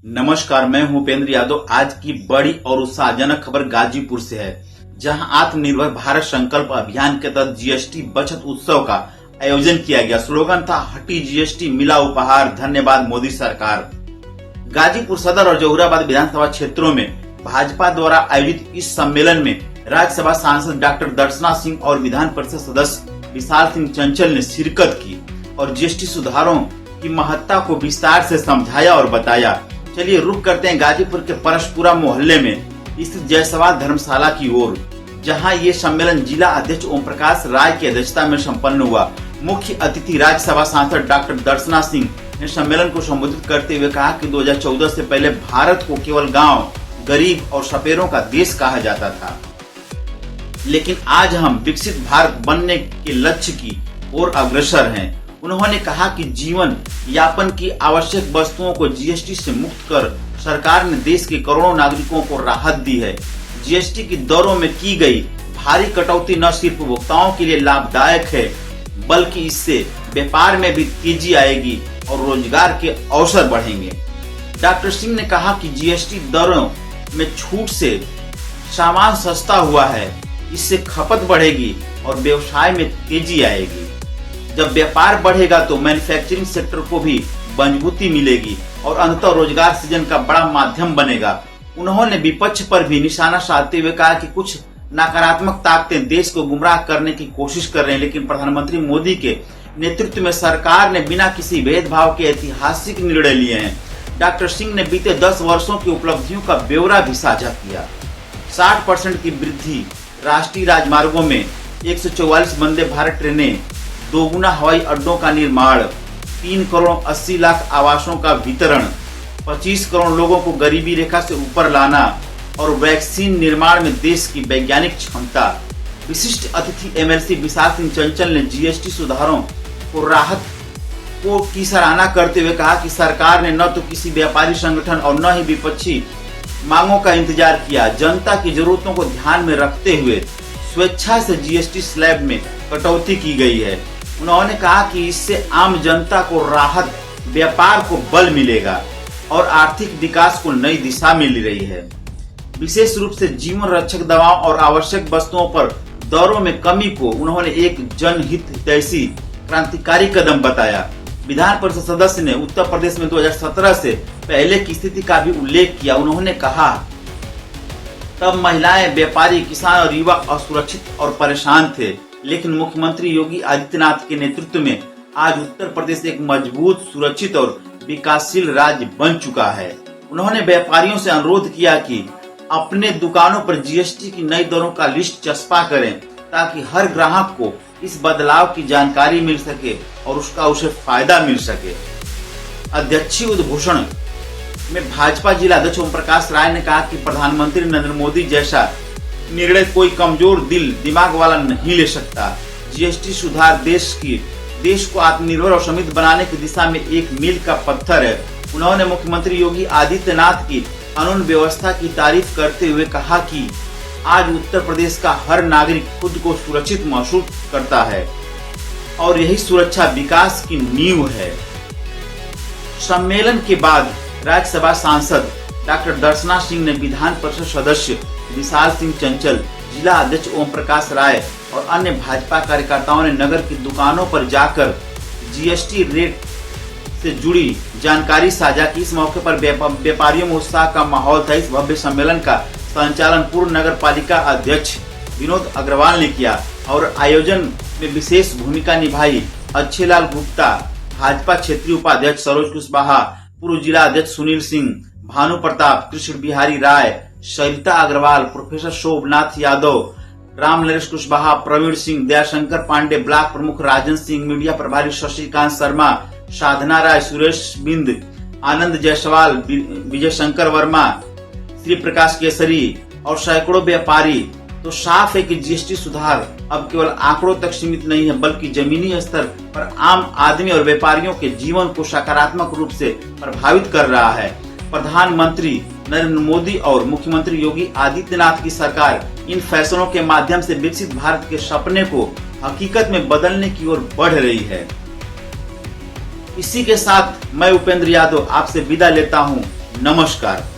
नमस्कार, मैं हूं उपेंद्र यादव। आज की बड़ी और उत्साहजनक खबर गाजीपुर से है, जहां आत्मनिर्भर भारत संकल्प अभियान के तहत जीएसटी बचत उत्सव का आयोजन किया गया। स्लोगन था हटी जीएसटी मिला उपहार, धन्यवाद मोदी सरकार। गाजीपुर सदर और जहुराबाद विधानसभा क्षेत्रों में भाजपा द्वारा आयोजित इस सम्मेलन में राज्यसभा सांसद डॉक्टर दर्शना सिंह और विधान परिषद सदस्य विशाल सिंह चंचल ने शिरकत की और जीएसटी सुधारों की महत्ता को विस्तार से समझाया और बताया। चलिए रुक करते हैं गाजीपुर के परशपुरा मोहल्ले में स्थित जयसवाल धर्मशाला की ओर, जहां ये सम्मेलन जिला अध्यक्ष ओम प्रकाश राय की अध्यक्षता में संपन्न हुआ। मुख्य अतिथि राज्यसभा सांसद डॉक्टर दर्शना सिंह ने सम्मेलन को संबोधित करते हुए कहा कि 2014 से पहले भारत को केवल गांव, गरीब और सपेरों का देश कहा जाता था, लेकिन आज हम विकसित भारत बनने के लक्ष्य की ओर अग्रसर हैं। उन्होंने कहा कि जीवन यापन की आवश्यक वस्तुओं को जीएसटी से मुक्त कर सरकार ने देश के करोड़ों नागरिकों को राहत दी है। जीएसटी की दरों में की गई भारी कटौती न सिर्फ उपभोक्ताओं के लिए लाभदायक है, बल्कि इससे व्यापार में भी तेजी आएगी और रोजगार के अवसर बढ़ेंगे। डॉक्टर सिंह ने कहा कि जीएसटी दरों में छूट से सामान सस्ता हुआ है, इससे खपत बढ़ेगी और व्यवसाय में तेजी आएगी। जब व्यापार बढ़ेगा तो मैन्युफैक्चरिंग सेक्टर को भी मजबूती मिलेगी और अंततः रोजगार सृजन का बड़ा माध्यम बनेगा। उन्होंने विपक्ष पर भी निशाना साधते हुए कहा कि कुछ नकारात्मक ताकतें देश को गुमराह करने की कोशिश कर रहे हैं, लेकिन प्रधानमंत्री मोदी के नेतृत्व में सरकार ने बिना किसी भेदभाव के ऐतिहासिक निर्णय लिए हैं। डॉक्टर सिंह ने बीते 10 वर्षों की उपलब्धियों का ब्यौरा भी साझा किया। 60% की वृद्धि, राष्ट्रीय राजमार्गों में 144 वंदे भारत ट्रेनें, दोगुना हवाई अड्डों का निर्माण, 3 करोड़ 80 लाख आवासों का वितरण, 25 करोड़ लोगों को गरीबी रेखा से ऊपर लाना और वैक्सीन निर्माण में देश की वैज्ञानिक क्षमता। विशिष्ट अतिथि एमएलसी विशाल सिंह चंचल ने जीएसटी सुधारों को राहत की सराहना करते हुए कहा कि सरकार ने न तो किसी व्यापारी संगठन और न ही विपक्षी मांगों का इंतजार किया। जनता की जरूरतों को ध्यान में रखते हुए स्वेच्छा से जीएसटी स्लैब में कटौती की गई है। उन्होंने कहा कि इससे आम जनता को राहत, व्यापार को बल मिलेगा और आर्थिक विकास को नई दिशा मिल रही है। विशेष रूप से जीवन रक्षक दवाओं और आवश्यक वस्तुओं पर दरों में कमी को उन्होंने एक जनहित जैसी क्रांतिकारी कदम बताया। विधान परिषद सदस्य ने उत्तर प्रदेश में 2017 से पहले की स्थिति का भी उल्लेख किया। उन्होंने कहा, तब महिलाएं, व्यापारी, किसान और युवा असुरक्षित और परेशान थे, लेकिन मुख्यमंत्री योगी आदित्यनाथ के नेतृत्व में आज उत्तर प्रदेश एक मजबूत, सुरक्षित और विकासशील राज्य बन चुका है। उन्होंने व्यापारियों से अनुरोध किया कि अपने दुकानों पर जीएसटी की नई दरों का लिस्ट चस्पा करें, ताकि हर ग्राहक को इस बदलाव की जानकारी मिल सके और उसे फायदा मिल सके। अध्यक्षीय उद्घोषण में भाजपा जिला अध्यक्ष ओम प्रकाश राय ने कहा कि प्रधानमंत्री नरेंद्र मोदी जैसा निर्णय कोई कमजोर दिल दिमाग वाला नहीं ले सकता। जीएसटी सुधार देश को आत्मनिर्भर और समृद्ध बनाने की दिशा में एक मील का पत्थर है। उन्होंने मुख्यमंत्री योगी आदित्यनाथ की कानून व्यवस्था की तारीफ करते हुए कहा कि आज उत्तर प्रदेश का हर नागरिक खुद को सुरक्षित महसूस करता है और यही सुरक्षा विकास की नींव है। सम्मेलन के बाद राज्यसभा सांसद डॉक्टर दर्शना सिंह ने विधान परिषद सदस्य विशाल सिंह चंचल, जिला अध्यक्ष ओम प्रकाश राय और अन्य भाजपा कार्यकर्ताओं ने नगर की दुकानों पर जाकर जीएसटी रेट से जुड़ी जानकारी साझा की। इस मौके पर व्यापारियों में उत्साह का माहौल था। इस भव्य सम्मेलन का संचालन पूर्व नगर पालिका अध्यक्ष विनोद अग्रवाल ने किया और आयोजन में विशेष भूमिका निभाई अच्छेलाल गुप्ता, भाजपा क्षेत्रीय उपाध्यक्ष सरोज कुशवाहा, पूर्व जिला अध्यक्ष सुनील सिंह, भानु प्रताप, कृष्ण बिहारी राय, सरिता अग्रवाल, प्रोफेसर शोभनाथ यादव, राम नरेश कुशवाहा, प्रवीण सिंह, दयाशंकर पांडे, ब्लॉक प्रमुख राजन सिंह, मीडिया प्रभारी शशिकांत शर्मा, साधना राय, सुरेश बिंद, आनंद जायसवाल, विजय शंकर वर्मा, श्री प्रकाश केसरी और सैकड़ों व्यापारी। तो साफ है कि जीएसटी सुधार अब केवल आंकड़ों तक सीमित नहीं है, बल्कि जमीनी स्तर पर आम आदमी और व्यापारियों के जीवन को सकारात्मक रूप से प्रभावित कर रहा है। प्रधानमंत्री नरेंद्र मोदी और मुख्यमंत्री योगी आदित्यनाथ की सरकार इन फैसलों के माध्यम से विकसित भारत के सपने को हकीकत में बदलने की ओर बढ़ रही है। इसी के साथ मैं उपेंद्र यादव आपसे विदा लेता हूँ। नमस्कार।